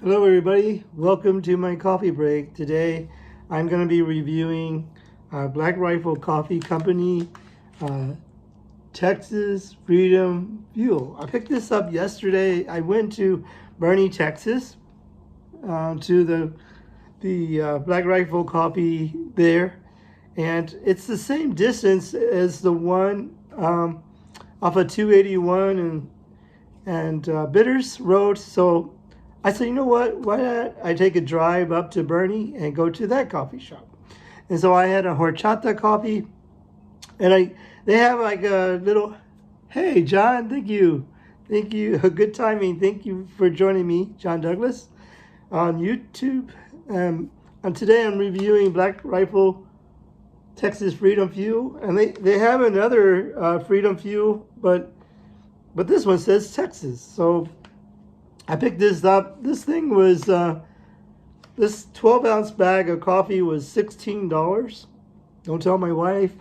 Hello everybody, welcome to my coffee break. Today I'm going to be reviewing Black Rifle Coffee Company Texas Freedom Fuel. I picked this up yesterday. I went to Boerne, Texas to the Black Rifle Coffee there, and it's the same distance as the one off of 281 and Bitters Road. So I said, you know what? Why not I take a drive up to Boerne and go to that coffee shop? And so I had a horchata coffee, and they have like a little, hey John, thank you, good timing. Thank you for joining me, John Douglas, on YouTube. And today I'm reviewing Black Rifle Texas Freedom Fuel, and they have another Freedom Fuel, but this one says Texas. So I picked this up. This thing was, this 12-ounce bag of coffee was $16. Don't tell my wife.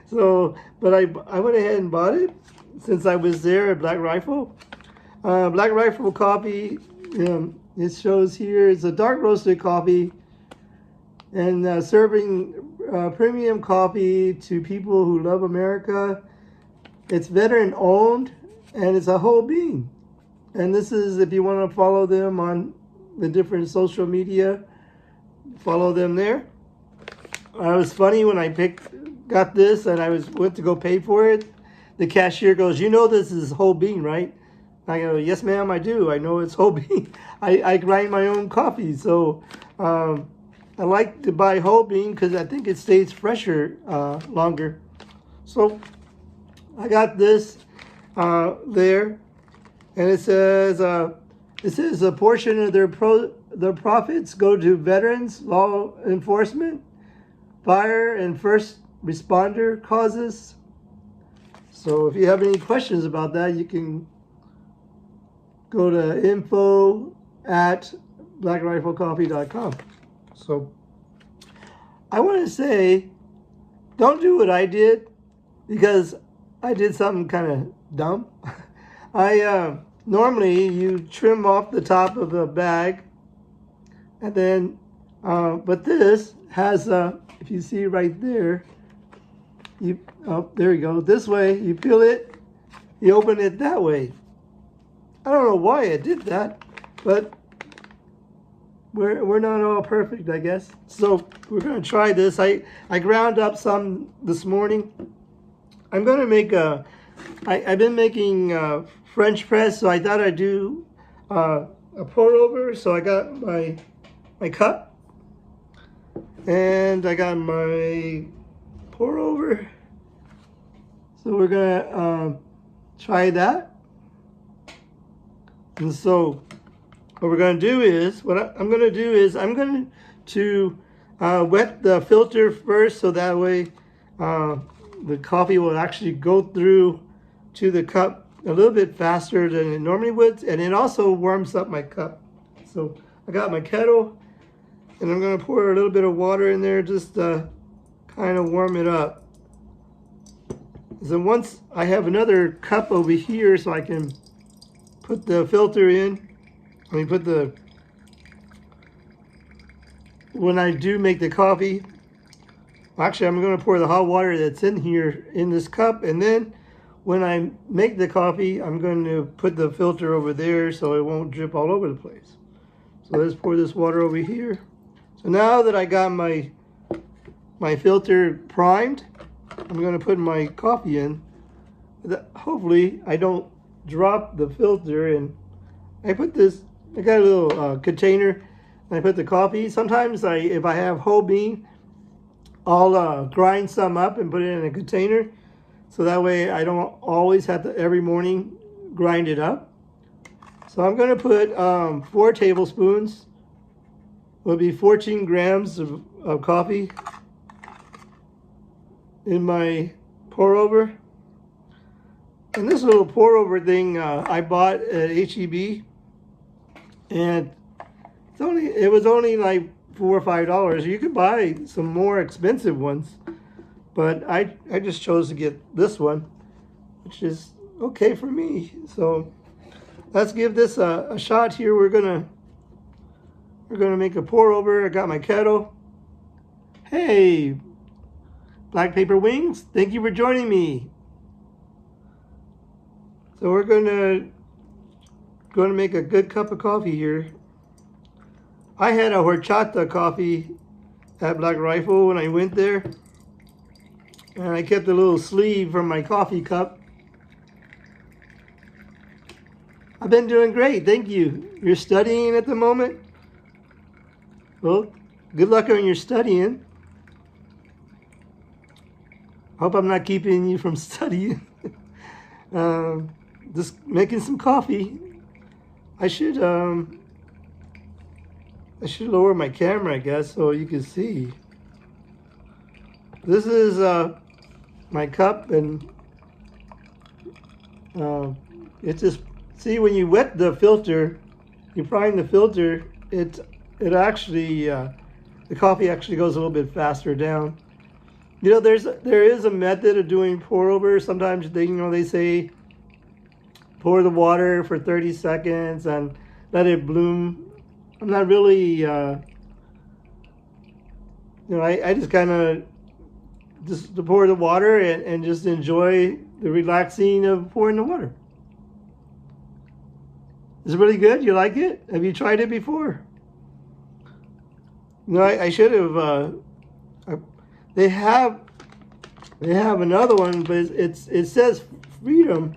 So, but I went ahead and bought it since I was there at Black Rifle. Black Rifle coffee, it shows here, it's a dark roasted coffee and serving premium coffee to people who love America. It's veteran owned and it's a whole bean. And this is, if you want to follow them on the different social media, follow them there. It was funny when I got this and went to go pay for it. The cashier goes, "You know this is whole bean, right?" I go, "Yes, ma'am, I do. I know it's whole bean. I grind my own coffee, so I like to buy whole bean because I think it stays fresher longer." So I got this there. And it says a portion of their profits go to veterans, law enforcement, fire, and first responder causes. So if you have any questions about that, you can go to info@blackriflecoffee.com. So I want to say, don't do what I did, because I did something kind of dumb. Normally you trim off the top of the bag, and then, but this has, if you see right there, there you go. This way, you peel it, you open it that way. I don't know why I did that, but we're not all perfect, I guess. So we're gonna try this. I ground up some this morning. I'm gonna make I've been making French press, so I thought I'd do a pour over. So I got my cup, and I got my pour over. So we're gonna try that. And so what we're gonna do is, I'm gonna going to wet the filter first, so that way the coffee will actually go through to the cup a little bit faster than it normally would, and it also warms up my cup. So I got my kettle, and I'm going to pour a little bit of water in there just to kind of warm it up. So once I have another cup over here, so I can put the filter in. When I do make the coffee, actually I'm going to pour the hot water that's in here in this cup, and then when I make the coffee, I'm going to put the filter over there so it won't drip all over the place. So let's pour this water over here. So now that I got my filter primed, I'm going to put my coffee in. Hopefully I don't drop the filter, and I got a little container, and I put the coffee. Sometimes if I have whole bean, I'll grind some up and put it in a container. So that way I don't always have to every morning grind it up. So I'm going to put 4 tablespoons, will be 14 grams of coffee in my pour over. And this little pour over thing I bought at HEB, and it was only like $4 or $5. You could buy some more expensive ones, but I just chose to get this one, which is okay for me. So let's give this a shot here. We're gonna make a pour over. I got my kettle. Hey, Black Paper Wings, thank you for joining me. So we're gonna make a good cup of coffee here. I had a horchata coffee at Black Rifle when I went there, and I kept a little sleeve from my coffee cup. I've been doing great, thank you. You're studying at the moment? Well, good luck when you're studying. Hope I'm not keeping you from studying. Just making some coffee. I should lower my camera, I guess, so you can see. This is my cup, and it just, see, when you wet the filter, you prime the filter, it actually the coffee actually goes a little bit faster down. You know, there is a method of doing pour over. Sometimes they say pour the water for 30 seconds and let it bloom. I'm not really I just kind of just to pour the water and just enjoy the relaxing of pouring the water. Is it really good? You like it? Have you tried it before? No, I should have. They have another one, but it says Freedom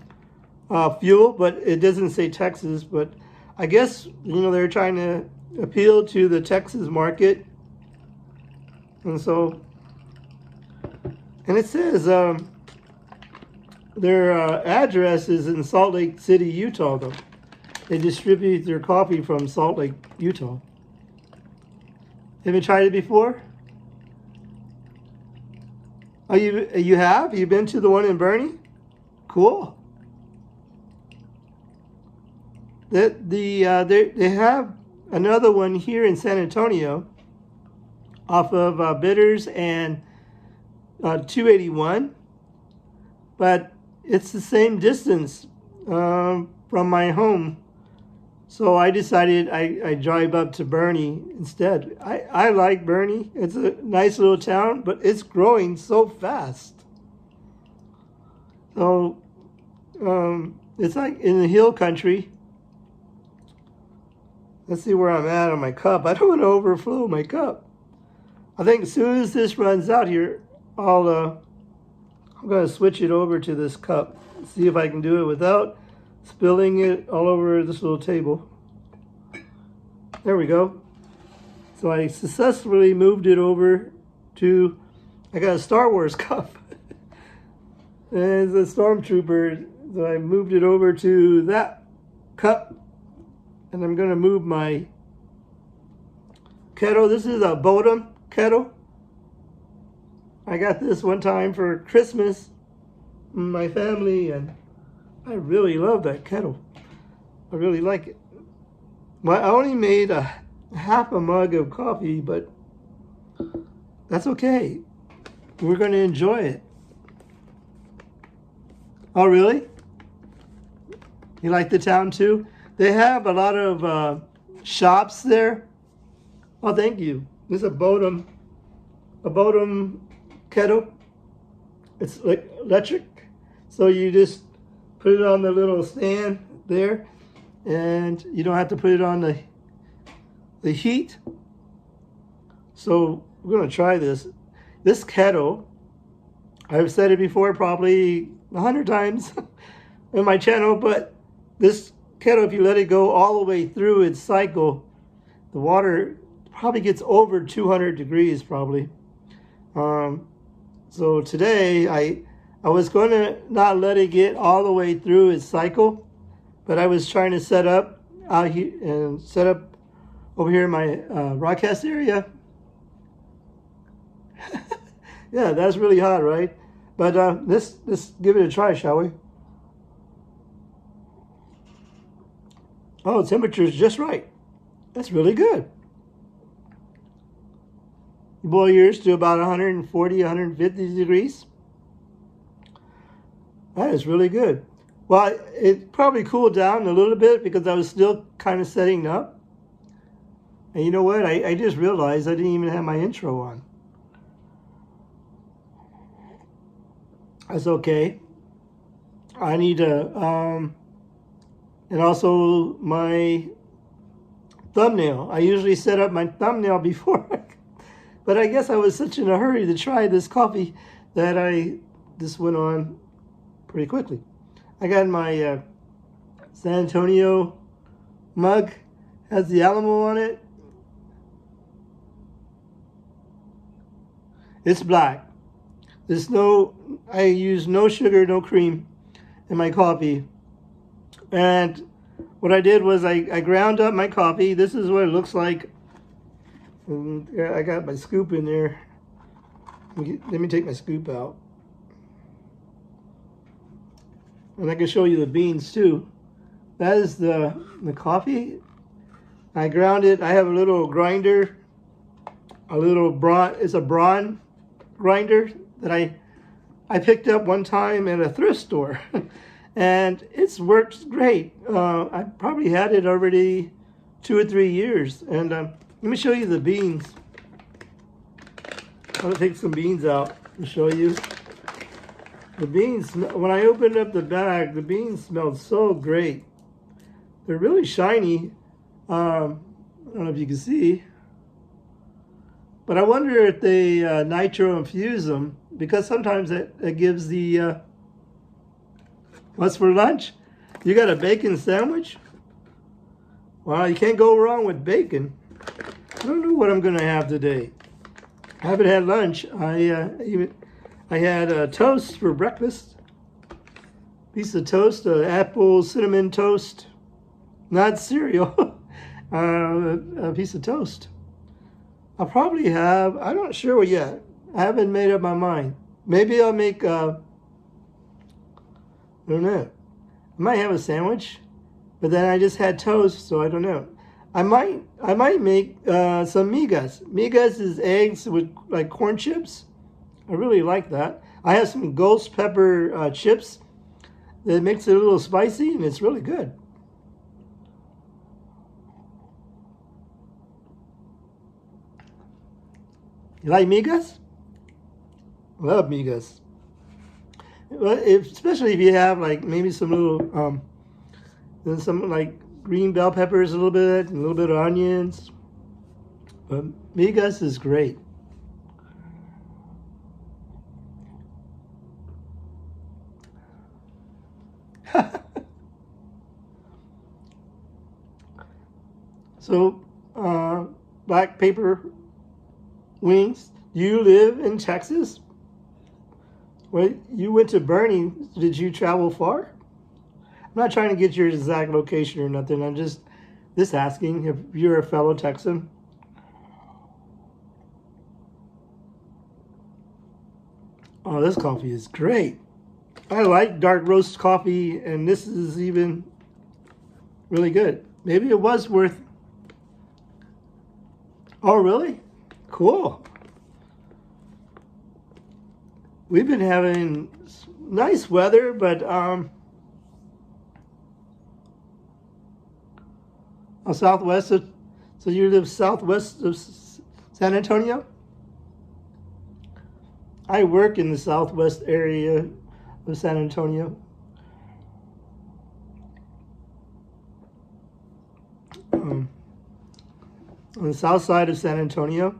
Fuel, but it doesn't say Texas. But I guess they're trying to appeal to the Texas market, and so, and it says their address is in Salt Lake City, Utah. Though they distribute their coffee from Salt Lake, Utah. Have you tried it before? Oh, you have? You've been to the one in Bernie? Cool. They have another one here in San Antonio off of Bitters and 281, but it's the same distance from my home. So I decided I drive up to Bernie instead. I like Bernie. It's a nice little town, but it's growing so fast. So it's like in the hill country. Let's see where I'm at on my cup. I don't want to overflow my cup. I think as soon as this runs out here, I'm going to switch it over to this cup. See if I can do it without spilling it all over this little table. There we go. So I successfully moved it over to, I got a Star Wars cup. And it's a stormtrooper. So I moved it over to that cup. And I'm going to move my kettle. This is a Bodum kettle. I got this one time for Christmas from my family, and I really love that kettle. I really like it. Well, I only made half a mug of coffee, but that's okay. We're going to enjoy it. Oh, really? You like the town too? They have a lot of shops there. Oh, thank you. This is a Bodum kettle. It's like electric. So you just put it on the little stand there, and you don't have to put it on the heat. So we're going to try this. This kettle, I've said it before probably 100 times in my channel, but this kettle, if you let it go all the way through its cycle, the water probably gets over 200 degrees probably. So today I was going to not let it get all the way through its cycle, but I was trying to set up out here and set up over here in my broadcast area. Yeah, that's really hot, right? But let's give it a try, shall we? Oh, the temperature is just right. That's really good. You boil yours to about 140, 150 degrees. That is really good. Well, it probably cooled down a little bit because I was still kind of setting up. And you know what? I just realized I didn't even have my intro on. That's okay. I need to, and also my thumbnail. I usually set up my thumbnail before, but I guess I was such in a hurry to try this coffee that this went on pretty quickly. I got my San Antonio mug, has the Alamo on it. It's black. I use no sugar, no cream in my coffee. And what I did was I ground up my coffee. This is what it looks like. And I got my scoop in there. Let me take my scoop out. And I can show you the beans too. That is the coffee. I ground it. I have a little grinder, it's a brawn grinder that I picked up one time at a thrift store. And it's worked great. I probably had it already 2 or 3 years. And let me show you the beans. I'm gonna take some beans out and show you. The beans, when I opened up the bag, the beans smelled so great. They're really shiny. I don't know if you can see. But I wonder if they nitro infuse them, because sometimes it gives the, what's for lunch? You got a bacon sandwich? Well, you can't go wrong with bacon. I don't know what I'm gonna have today. I haven't had lunch. I had toast for breakfast. Piece of toast, apple cinnamon toast, not cereal. A piece of toast. I'll probably have, I'm not sure yet. I haven't made up my mind. Maybe I'll make, I don't know. I might have a sandwich, but then I just had toast, so I don't know. I might make some migas. Migas is eggs with like corn chips. I really like that. I have some ghost pepper chips that makes it a little spicy, and it's really good. You like migas? Love migas. Especially if you have like maybe some little, some like green bell peppers a little bit, and a little bit of onions. But migas is great. So, black paper wings. You live in Texas? Well, you went to Bernie. Did you travel far? I'm not trying to get your exact location or nothing. I'm just asking if you're a fellow Texan. Oh, this coffee is great. I like dark roast coffee, and this is even really good. Maybe it was worth... Oh, really? Cool. We've been having nice weather, but southwest of, so you live southwest of San Antonio? I work in the southwest area of San Antonio. On the south side of San Antonio.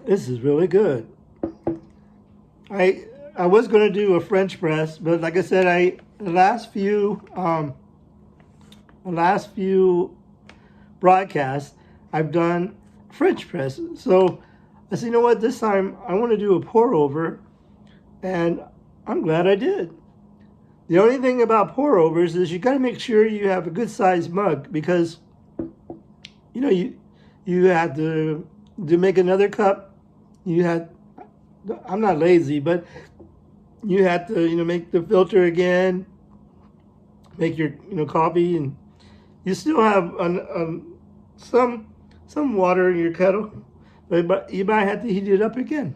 This is really good. I was going to do a French press, but like I said, the last few broadcasts I've done French press. So I said, you know what? This time I want to do a pour over, and I'm glad I did. The only thing about pour overs is you got to make sure you have a good sized mug, because you know you have to make another cup. I'm not lazy, but you have to make the filter again, make your coffee, and you still have some water in your kettle, but you might have to heat it up again.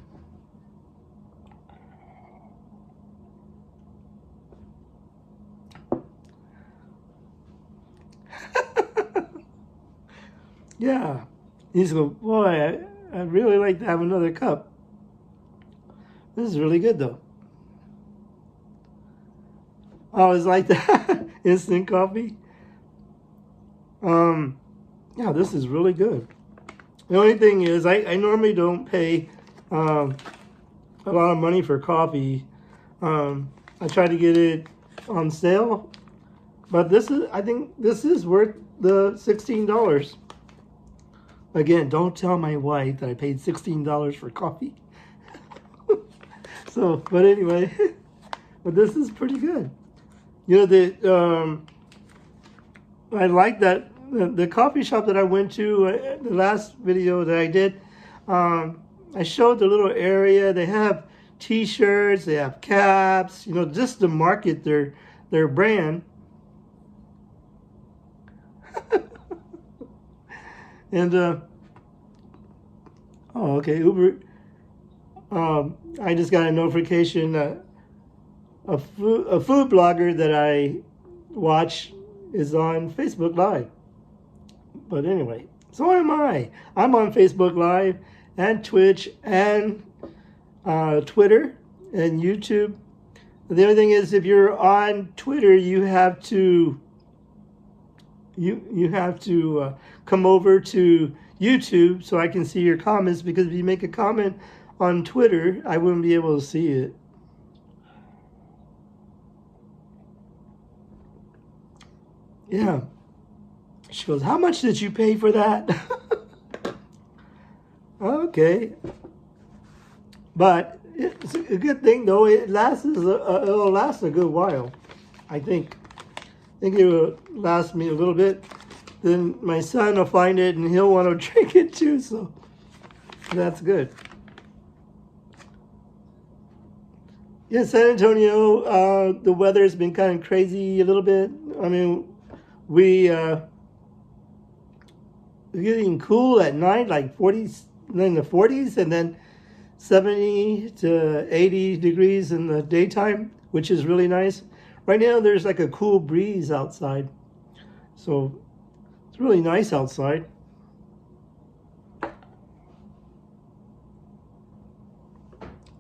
Yeah. He's going, boy, I'd really like to have another cup. This is really good, though. Oh, it's like that. Instant coffee. Yeah, this is really good. The only thing is, I normally don't pay a lot of money for coffee. I try to get it on sale, but I think this is worth the $16. Again, don't tell my wife that I paid $16 for coffee. So, but anyway, but this is pretty good. You know, I like that the coffee shop that I went to, the last video that I did, I showed the little area. They have T-shirts, they have caps, you know, just to market their brand. And oh, okay, Uber. I just got a notification that a food blogger that I watch is on Facebook Live. But anyway, so am I. I'm on Facebook Live and Twitch and Twitter and YouTube. The only thing is, if you're on Twitter, you have to come over to YouTube so I can see your comments, because if you make a comment on Twitter, I wouldn't be able to see it. Yeah. She goes, how much did you pay for that? Okay. But it's a good thing, though. It'll last a good while, I think. I think it will last me a little bit. Then my son will find it and he'll want to drink it too, so that's good. Yeah, San Antonio, the weather's been kind of crazy a little bit. I mean, we're getting cool at night, like 40s, in the 40s, and then 70 to 80 degrees in the daytime, which is really nice. Right now, there's like a cool breeze outside, so it's really nice outside.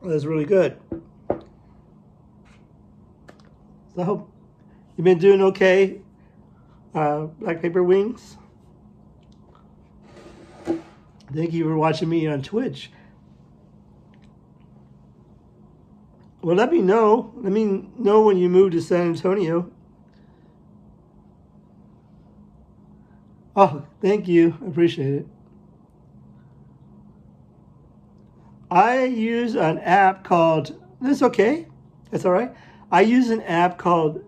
That's really good. So I hope you've been doing okay, Black Paper Wings. Thank you for watching me on Twitch. Well, let me know. Let me know when you move to San Antonio. Oh, thank you. I appreciate it. I use an app called, that's okay. That's all right. I use an app called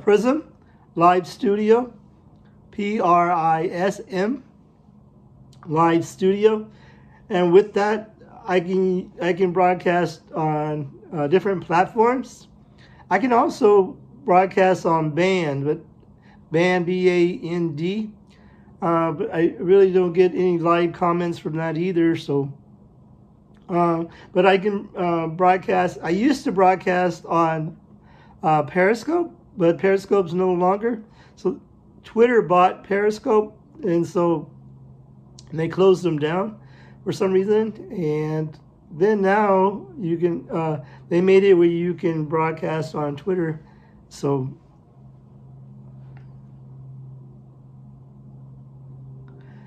Prism Live Studio, PRISM Live Studio, and with that, I can broadcast on different platforms. I can also broadcast on Band, but Band, B-A-N-D. But I really don't get any live comments from that either. So, but I can broadcast. I used to broadcast on Periscope, but Periscope's no longer. So Twitter bought Periscope, and so they closed them down for some reason. And then now you can. They made it where you can broadcast on Twitter. So.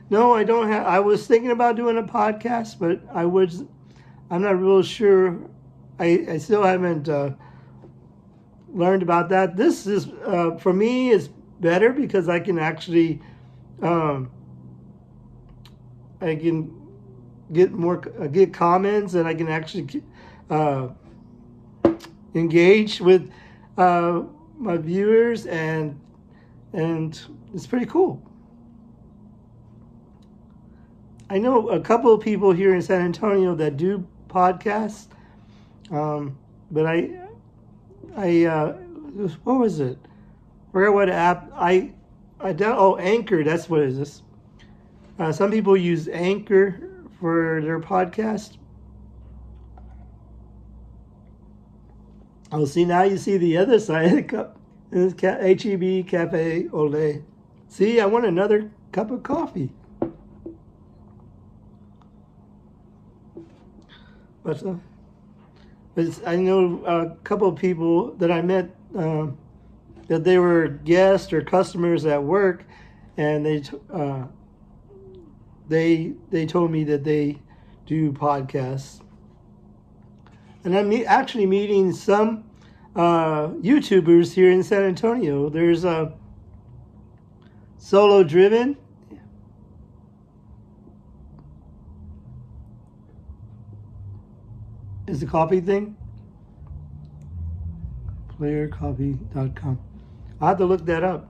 No, I don't have. I was thinking about doing a podcast, but I'm not real sure. I still haven't learned about that. This is for me is better because I can actually I can get comments, and I can actually engage with my viewers, and it's pretty cool. I know a couple of people here in San Antonio that do podcasts, but what was it? I forgot what app oh, Anchor. That's what it is. Some people use Anchor for their podcast. Oh, see, now you see the other side of the cup. It's HEB Cafe au lait. See, I want another cup of coffee. But I know a couple of people that I met that they were guests or customers at work, and they told me that they do podcasts. And I'm actually meeting some YouTubers here in San Antonio. There's Solo Driven. Is the coffee thing? Playercoffee.com. I'll have to look that up.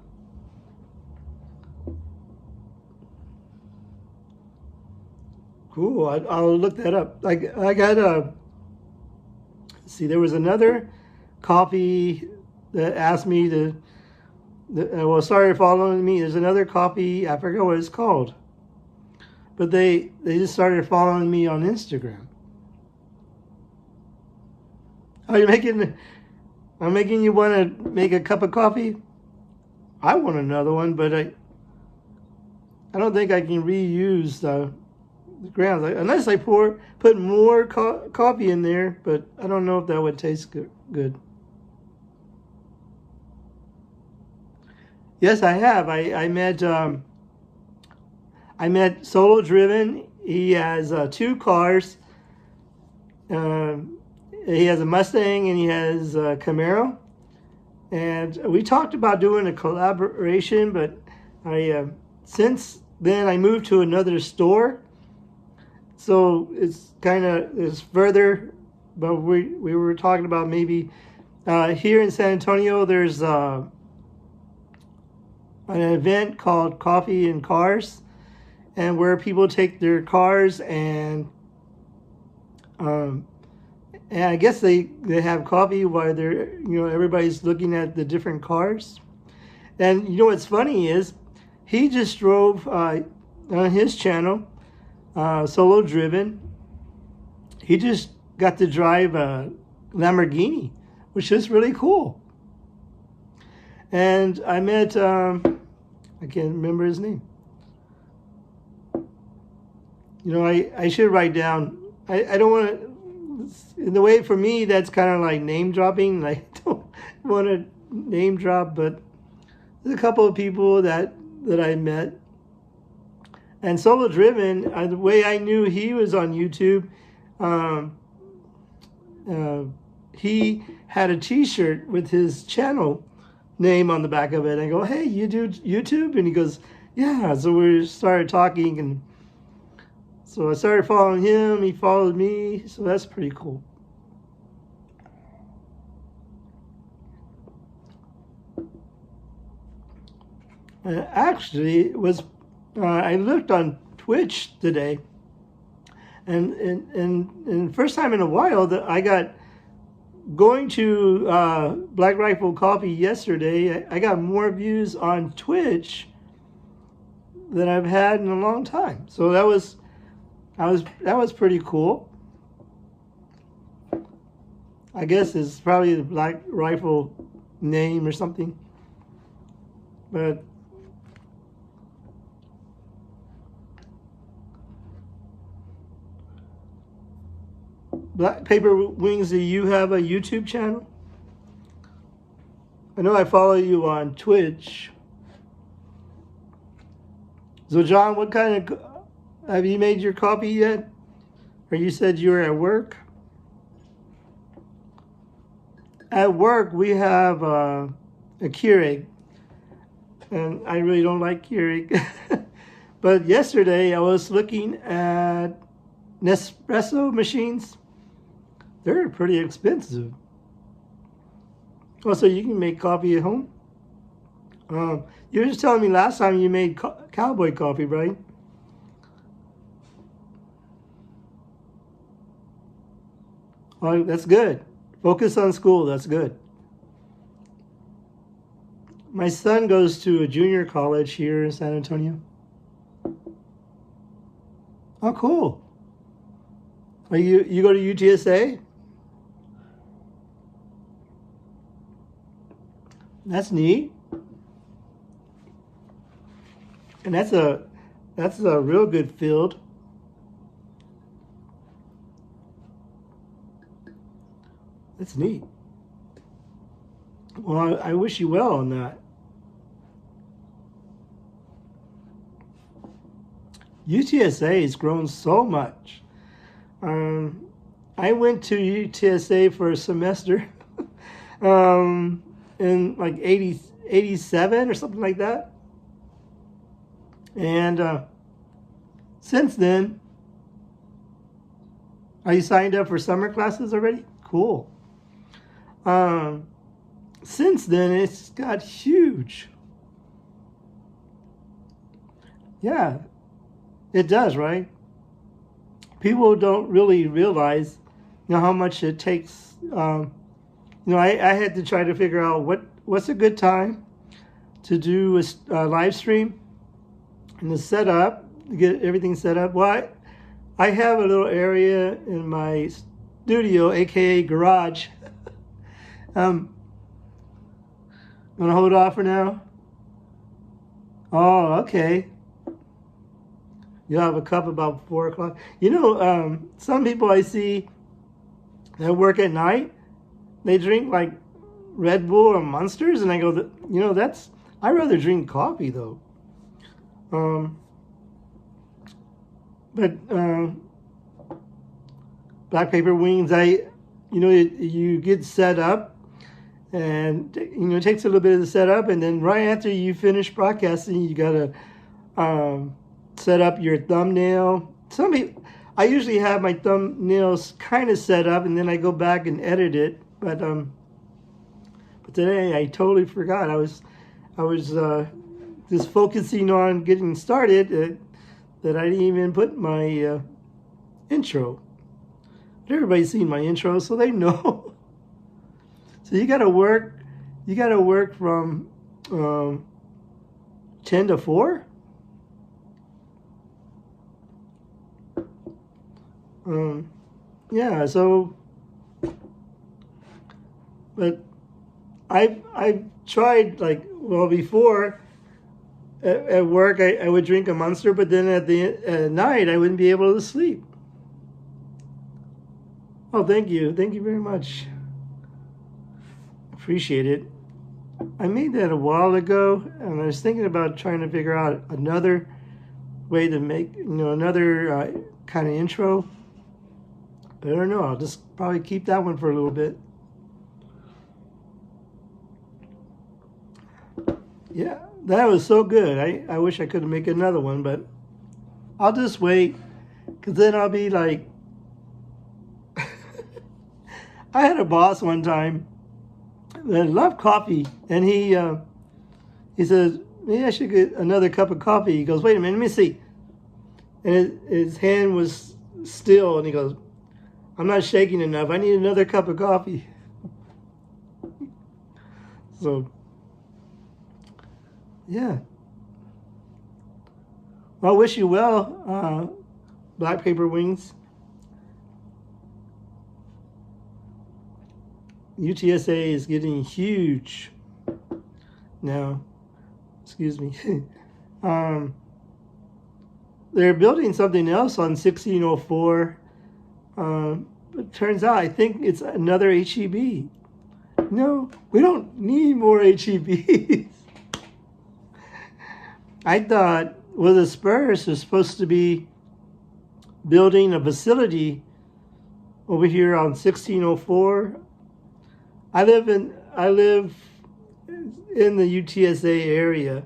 Cool. I'll look that up. I got see, there was another coffee that asked me to. Well, sorry for following me. There's another coffee. I forget what it's called, but they just started following me on Instagram. Are you making? I'm making you want to make a cup of coffee. I want another one, but I don't think I can reuse the grounds unless I put more coffee in there. But I don't know if that would taste good. Yes, I have. I met Solo Driven. He has 2 cars. He has a Mustang and he has a Camaro. And we talked about doing a collaboration, but since then I moved to another store. So it's further, but we were talking about maybe here in San Antonio there's an event called Coffee and Cars, and where people take their cars and I guess they have coffee while they're, everybody's looking at the different cars. And what's funny is he just drove on his channel, Solo Driven. He just got to drive a Lamborghini, which is really cool. And I met, I can't remember his name. I should write down, I don't want to, in the way for me, that's kind of like name dropping. I don't want to name drop, but there's a couple of people that I met. And Solo Driven, the way I knew he was on YouTube, he had a t-shirt with his channel name on the back of it. I go, hey, you do YouTube? And he goes, yeah. So we started talking, and so I started following him. He followed me. So that's pretty cool. Actually, it was I looked on Twitch today, and first time in a while that I got going to Black Rifle Coffee yesterday. I got more views on Twitch than I've had in a long time. So that was pretty cool. I guess it's probably the Black Rifle name or something, but. Black Paper Wings, do you have a YouTube channel? I know I follow you on Twitch. So John, what kind of, have you made your coffee yet? Or you said you were at work? At work, we have a Keurig. And I really don't like Keurig. But yesterday, I was looking at Nespresso machines. They're pretty expensive. Also, you can make coffee at home. You were just telling me last time you made cowboy coffee, right? Oh, that's good. Focus on school. That's good. My son goes to a junior college here in San Antonio. Oh, cool. Are you go to UTSA? That's neat. And that's a real good field. That's neat. Well, I wish you well on that. UTSA has grown so much. I went to UTSA for a semester in like 87 or something like that. And since then, are you signed up for summer classes already? Cool. Since then, it's got huge. Yeah, it does, right? People don't really realize, how much it takes. I had to try to figure out what's a good time to do a live stream and to set up, to get everything set up. Well, I have a little area in my studio, aka garage. Want to hold off for now? Oh, okay. You'll have a cup about 4 o'clock. Some people I see that work at night, they drink like Red Bull or Monsters, and I go, I'd rather drink coffee though. But Black Paper Wings, you get set up, and it takes a little bit of the setup, and then right after you finish broadcasting, you gotta set up your thumbnail. I usually have my thumbnails kind of set up, and then I go back and edit it. But today I totally forgot. I was just focusing on getting started that I didn't even put my intro. But everybody's seen my intro, so they know. So you gotta work from 10 to 4. Yeah, so, but I've tried, before at work I would drink a Monster, but then at night I wouldn't be able to sleep. Oh, thank you very much. Appreciate it. I made that a while ago, and I was thinking about trying to figure out another way to make, another kind of intro. I don't know. I'll just probably keep that one for a little bit. Yeah, that was so good. I wish I could make another one, but I'll just wait, because then I'll be like... I had a boss one time that loved coffee, and he says, maybe I should get another cup of coffee. He goes, wait a minute, let me see. And his hand was still, and he goes, I'm not shaking enough. I need another cup of coffee. So, yeah. Well, I wish you well, Black Paper Wings. UTSA is getting huge now. Excuse me. They're building something else on 1604. It turns out, I think it's another HEB. No, we don't need more HEBs. I thought, the Spurs are supposed to be building a facility over here on 1604. I live in the UTSA area.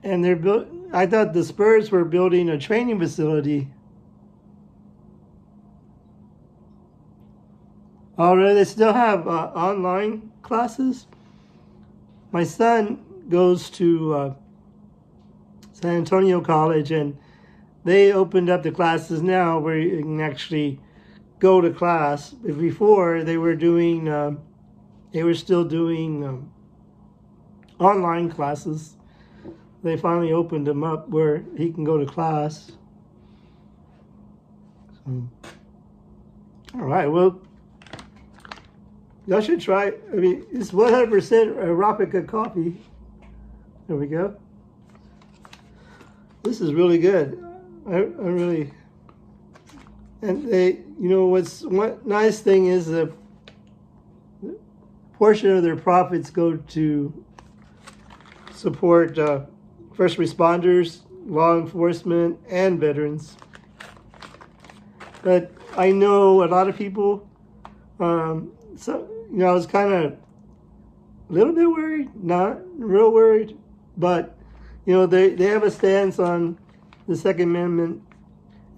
And I thought the Spurs were building a training facility. Although they still have online classes. My son goes to San Antonio College, and they opened up the classes now where you can actually go to class. Before they were still doing online classes. They finally opened them up where he can go to class. All right, well, y'all should try. I mean, it's 100% Arabica coffee. There we go. This is really good. I really, and they, you know, one nice thing is the portion of their profits go to support first responders, law enforcement, and veterans. But I know a lot of people, so, you know, I was kind of a little bit worried, not real worried, but, you know, they have a stance on the Second Amendment,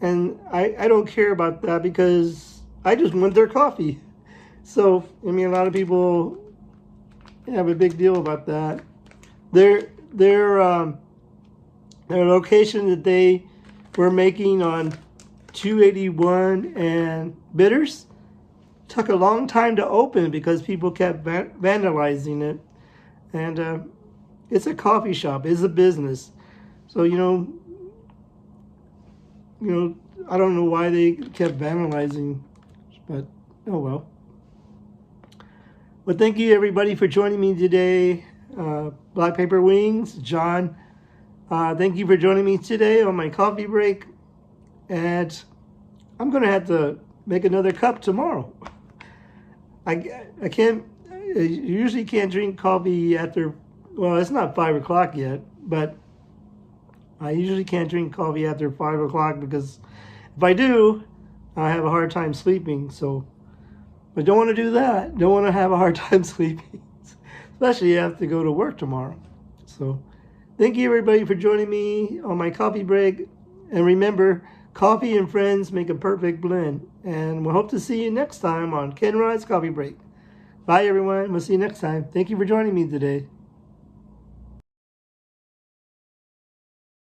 and I don't care about that because I just want their coffee. So, I mean, a lot of people have a big deal about that. Their location that they were making on 281 and Bitters took a long time to open because people kept vandalizing it. And it's a coffee shop, it's a business. So, you know, I don't know why they kept vandalizing, but oh well. Well, thank you everybody for joining me today. Black Paper Wings, John. Thank you for joining me today on my coffee break. And I'm going to have to make another cup tomorrow. I usually can't drink coffee after, well, it's not 5 o'clock yet, but I usually can't drink coffee after 5 o'clock because if I do, I have a hard time sleeping. So I don't want to do that. Don't want to have a hard time sleeping, especially if I have to go to work tomorrow. So thank you everybody for joining me on my coffee break. And remember, coffee and friends make a perfect blend. And we'll hope to see you next time on Ken Rod's Coffee Break. Bye everyone. We'll see you next time. Thank you for joining me today.